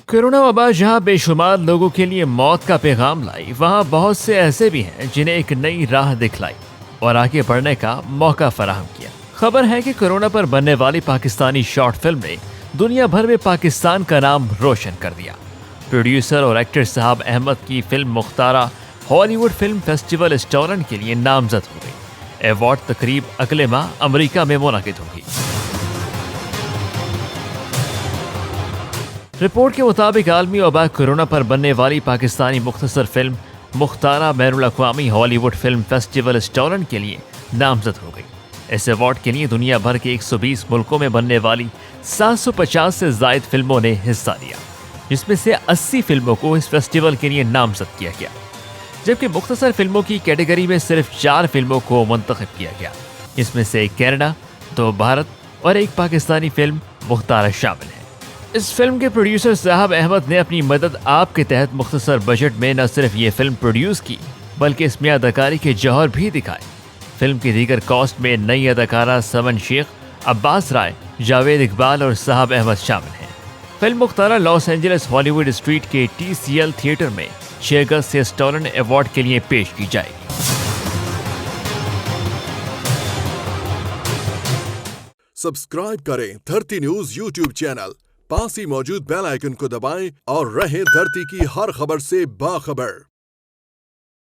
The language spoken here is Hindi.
कोरोना वबा जहां बेशुमार लोगों के लिए मौत का पैगाम लाई, वहां बहुत से ऐसे भी हैं जिन्हें एक नई राह दिखलाई और आगे बढ़ने का मौका फराहम किया। खबर है कि कोरोना पर बनने वाली पाकिस्तानी शॉर्ट फिल्म ने दुनिया भर में पाकिस्तान का नाम रोशन कर दिया। प्रोड्यूसर और एक्टर साहब अहमद की film Mukhtara Hollywood film festival स्टॉलन के लिए नामजद हो गई। अवार्ड तकरीब अगले माह अमेरिका में मुनक़िद होगी। रिपोर्ट के मुताबिक आलमी वबा कोरोना पर बनने वाली पाकिस्तानी मुख्तसर फिल्म मुख्तारा बैनुल अक़वामी हॉलीवुड फिल्म फेस्टिवल स्टॉलन के लिए नामजद हो गई। इस अवार्ड के लिए दुनिया भर के 120 मुल्कों में बनने वाली 750 से ज़ायद फिल्मों ने हिस्सा लिया, जिसमें से 80 फिल्मों को इस फेस्टिवल के लिए नामजद किया गया, जबकि मुख्तसर फिल्मों की कैटेगरी में सिर्फ 4 फिल्मों को मुंतखब किया गया। इसमें से एक कनाडा, 2 भारत और एक पाकिस्तानी फिल्म मुख्तारा शामिल है। इस फिल्म के प्रोड्यूसर साहब अहमद ने अपनी मदद आप के तहत मुख्तसर बजट में न सिर्फ ये फिल्म प्रोड्यूस की, बल्कि इसमें अदाकारी के जौहर भी दिखाए। फिल्म की दीगर कॉस्ट में नई अदाकारा समन शेख, अब्बास राय, जावेद इकबाल और साहब अहमद शामिल हैं। Film Mukhtara Los Angeles Hollywood street के TCL थिएटर में 6 अगस्त से स्टॉलन अवार्ड के लिए पेश की जाएगी। सब्सक्राइब करें धरती न्यूज YouTube चैनल, पास ही मौजूद बेल आइकन को दबाएं और रहें धरती की हर खबर से बाखबर।